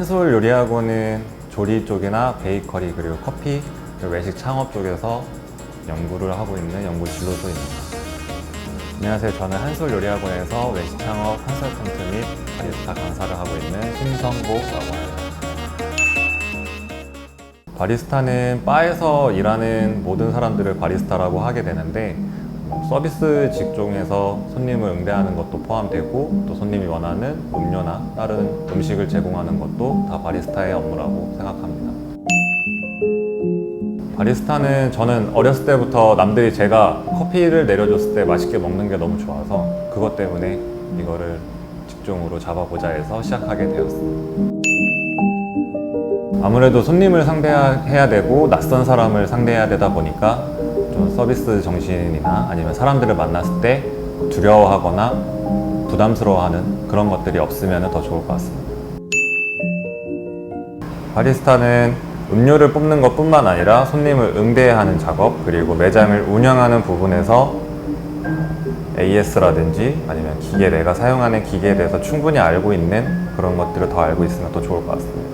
한솔 요리학원은 조리 쪽이나 베이커리 그리고 커피 그리고 외식 창업 쪽에서 연구를 하고 있는 연구 진로소입니다. 안녕하세요. 저는 한솔 요리학원에서 외식 창업 컨설턴트 및 바리스타 강사를 하고 있는 심성고라고 합니다. 바리스타는 바에서 일하는 모든 사람들을 바리스타라고 하게 되는데 서비스 직종에서 손님을 응대하는 것도 포함되고 또 손님이 원하는 음료나 다른 음식을 제공하는 것도 다 바리스타의 업무라고 생각합니다. 바리스타는 저는 어렸을 때부터 남들이 제가 커피를 내려줬을 때 맛있게 먹는 게 너무 좋아서 그것 때문에 이거를 직종으로 잡아보자 해서 시작하게 되었습니다. 아무래도 손님을 상대해야 되고 낯선 사람을 상대해야 되다 보니까 좀 서비스 정신이나 아니면 사람들을 만났을 때 두려워하거나 부담스러워하는 그런 것들이 없으면 더 좋을 것 같습니다. 바리스타는 음료를 뽑는 것 뿐만 아니라 손님을 응대하는 작업 그리고 매장을 운영하는 부분에서 AS라든지 아니면 기계, 내가 사용하는 기계에 대해서 충분히 알고 있는 그런 것들을 더 알고 있으면 더 좋을 것 같습니다.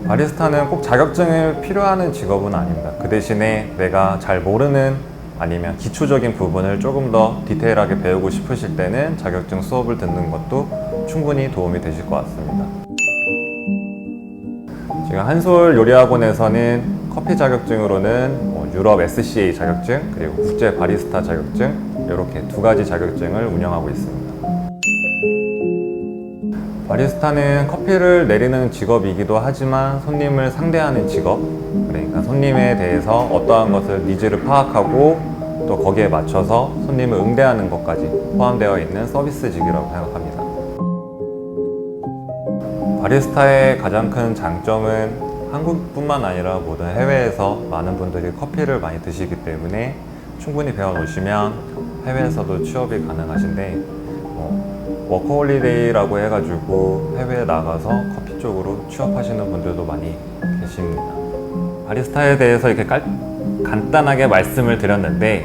바리스타는 꼭 자격증을 필요하는 직업은 아닙니다. 그 대신에 내가 잘 모르는 아니면 기초적인 부분을 조금 더 디테일하게 배우고 싶으실 때는 자격증 수업을 듣는 것도 충분히 도움이 되실 것 같습니다. 지금 한솔 요리학원에서는 커피 자격증으로는 유럽 SCA 자격증 그리고 국제 바리스타 자격증 이렇게 두 가지 자격증을 운영하고 있습니다. 바리스타는 커피를 내리는 직업이기도 하지만 손님을 상대하는 직업, 그러니까 손님에 대해서 어떠한 것을 니즈를 파악하고 또 거기에 맞춰서 손님을 응대하는 것까지 포함되어 있는 서비스직이라고 생각합니다. 바리스타의 가장 큰 장점은 한국뿐만 아니라 모든 해외에서 많은 분들이 커피를 많이 드시기 때문에 충분히 배워 놓으시면 해외에서도 취업이 가능하신데 워커홀리데이라고 해가지고 해외에 나가서 커피 쪽으로 취업하시는 분들도 많이 계십니다. 바리스타에 대해서 이렇게 간단하게 말씀을 드렸는데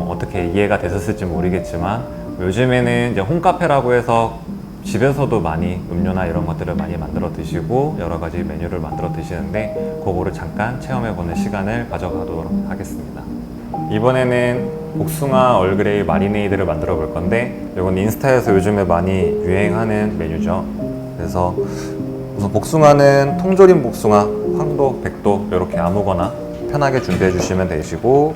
어떻게 이해가 되셨을지 모르겠지만 요즘에는 이제 홈카페라고 해서 집에서도 많이 음료나 이런 것들을 많이 만들어 드시고 여러 가지 메뉴를 만들어 드시는데 그거를 잠깐 체험해 보는 시간을 가져가도록 하겠습니다. 이번에는 복숭아 얼그레이 마리네이드를 만들어 볼 건데 이건 인스타에서 요즘에 많이 유행하는 메뉴죠. 그래서 우선 복숭아는 통조림 복숭아, 황도, 백도 이렇게 아무거나 편하게 준비해 주시면 되시고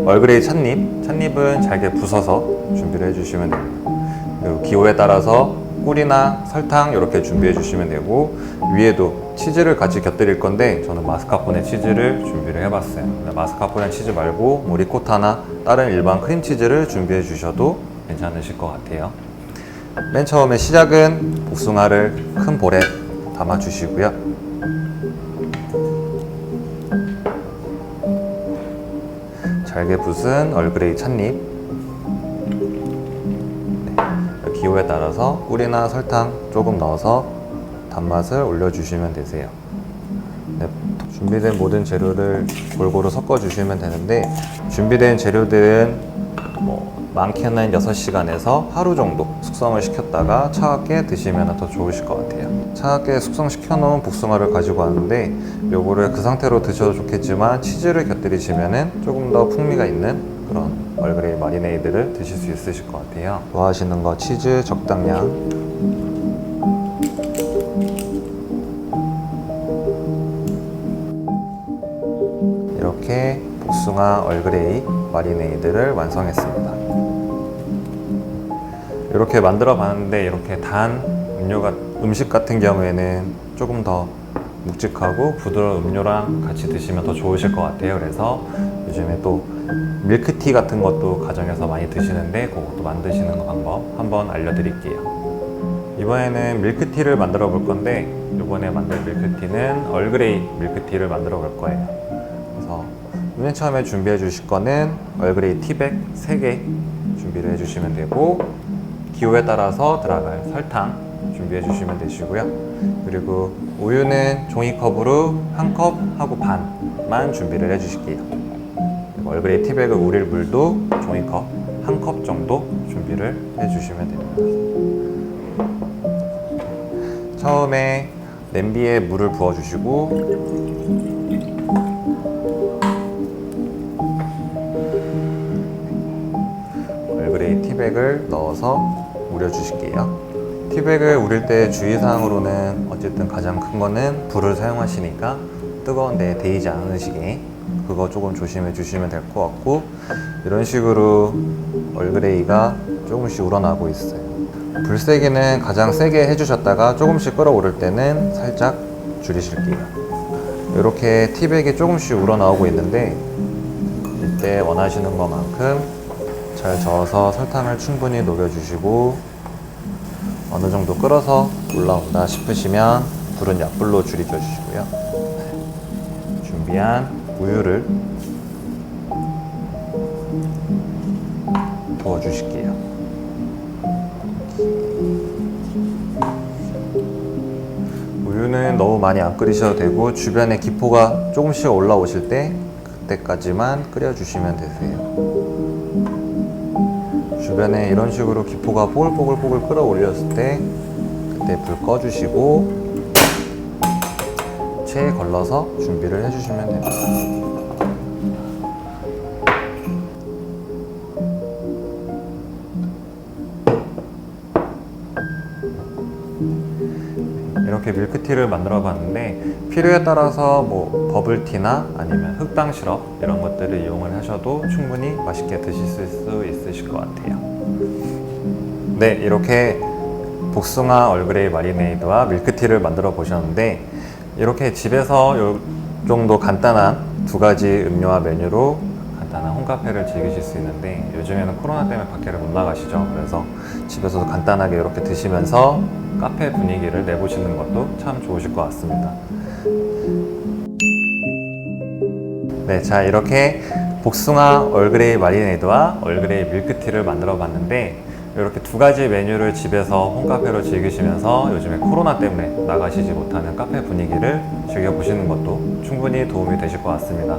얼그레이 찻잎은 잘게 부숴서 준비를 해 주시면 됩니다. 그리고 기호에 따라서 꿀이나 설탕 이렇게 준비해 주시면 되고 위에도 치즈를 같이 곁들일 건데 저는 마스카포네 치즈를 준비를 해봤어요. 마스카포네 치즈 말고 뭐 리코타나 다른 일반 크림치즈를 준비해 주셔도 괜찮으실 것 같아요. 맨 처음에 시작은 복숭아를 큰 볼에 담아 주시고요. 잘게 부순 얼그레이 찻잎, 기호에 따라서 꿀이나 설탕 조금 넣어서 단맛을 올려주시면 되세요. 네, 준비된 모든 재료를 골고루 섞어주시면 되는데 준비된 재료들은 많게는 6시간에서 하루 정도 숙성을 시켰다가 차갑게 드시면 더 좋으실 것 같아요. 차갑게 숙성시켜 놓은 복숭아를 가지고 왔는데 요거를 그 상태로 드셔도 좋겠지만 치즈를 곁들이시면 조금 더 풍미가 있는 그런 얼그레이 마리네이드를 드실 수 있으실 것 같아요. 좋아하시는 거 치즈 적당량, 이렇게 복숭아 얼그레이 마리네이드를 완성했습니다. 이렇게 만들어 봤는데 이렇게 단 음식 같은 경우에는 조금 더 묵직하고 부드러운 음료랑 같이 드시면 더 좋으실 것 같아요. 그래서 요즘에 또 밀크티 같은 것도 가정에서 많이 드시는데 그것도 만드시는 방법 한번 알려드릴게요. 이번에는 밀크티를 만들어 볼 건데 이번에 만들 밀크티는 얼그레이 밀크티를 만들어 볼 거예요. 그래서 맨 처음에 준비해 주실 거는 얼그레이 티백 3개 준비를 해 주시면 되고 기호에 따라서 들어갈 설탕 준비해 주시면 되시고요. 그리고 우유는 종이컵으로 1컵 하고 반만 준비를 해 주실게요. 얼그레이 티백을 우릴 물도 종이컵 1컵 정도 준비를 해 주시면 됩니다. 처음에 냄비에 물을 부어주시고 얼그레이 티백을 넣어서 우려주실게요. 티백을 우릴 때 주의사항으로는 어쨌든 가장 큰 거는 불을 사용하시니까 뜨거운 데에 데이지 않으시게 그거 조금 조심해 주시면 될 것 같고, 이런 식으로 얼그레이가 조금씩 우러나고 있어요. 불 세기는 가장 세게 해주셨다가 조금씩 끓어오를 때는 살짝 줄이실게요. 이렇게 티백이 조금씩 우러나오고 있는데 이때 원하시는 것만큼 잘 저어서 설탕을 충분히 녹여주시고, 어느 정도 끓어서 올라온다 싶으시면 불은 약불로 줄여줘 주시고요. 준비한 우유를 부어 주실게요. 우유는 너무 많이 안 끓이셔도 되고, 주변에 기포가 조금씩 올라오실 때 그때까지만 끓여 주시면 되세요. 주변에 이런 식으로 기포가 뽀글뽀글 끓어올렸을 때 그때 불 꺼주시고 체에 걸러서 준비를 해주시면 됩니다. 이렇게 밀크티를 만들어 봤는데, 필요에 따라서 뭐 버블티나 아니면 흑당 시럽 이런 것들을 이용을 하셔도 충분히 맛있게 드실 수 있으실 것 같아요. 네, 이렇게 복숭아 얼그레이 마리네이드와 밀크티를 만들어 보셨는데, 이렇게 집에서 이 정도 간단한 두 가지 음료와 메뉴로 간단한 홈카페를 즐기실 수 있는데, 요즘에는 코로나 때문에 밖에를 못 나가시죠. 그래서 집에서도 간단하게 이렇게 드시면서 카페 분위기를 내보시는 것도 참 좋으실 것 같습니다. 네, 자, 이렇게 복숭아 얼그레이 마리네이드와 얼그레이 밀크티를 만들어 봤는데, 이렇게 두 가지 메뉴를 집에서 홈카페로 즐기시면서 요즘에 코로나 때문에 나가시지 못하는 카페 분위기를 즐겨보시는 것도 충분히 도움이 되실 것 같습니다.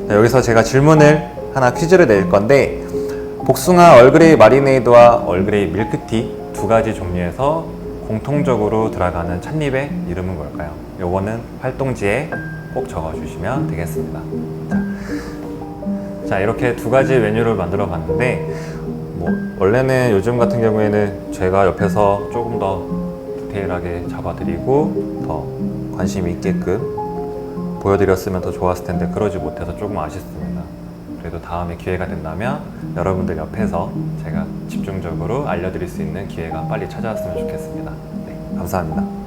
자, 여기서 제가 질문을 하나 퀴즈를 낼 건데, 복숭아 얼그레이 마리네이드와 얼그레이 밀크티 두 가지 종류에서 공통적으로 들어가는 찻잎의 이름은 뭘까요? 요거는 활동지에 꼭 적어주시면 되겠습니다. 자, 이렇게 두 가지 메뉴를 만들어 봤는데, 원래는 요즘 같은 경우에는 제가 옆에서 조금 더 디테일하게 잡아드리고 더 관심 있게끔 보여드렸으면 더 좋았을 텐데 그러지 못해서 조금 아쉽습니다. 그래도 다음에 기회가 된다면 여러분들 옆에서 제가 집중적으로 알려드릴 수 있는 기회가 빨리 찾아왔으면 좋겠습니다. 네, 감사합니다.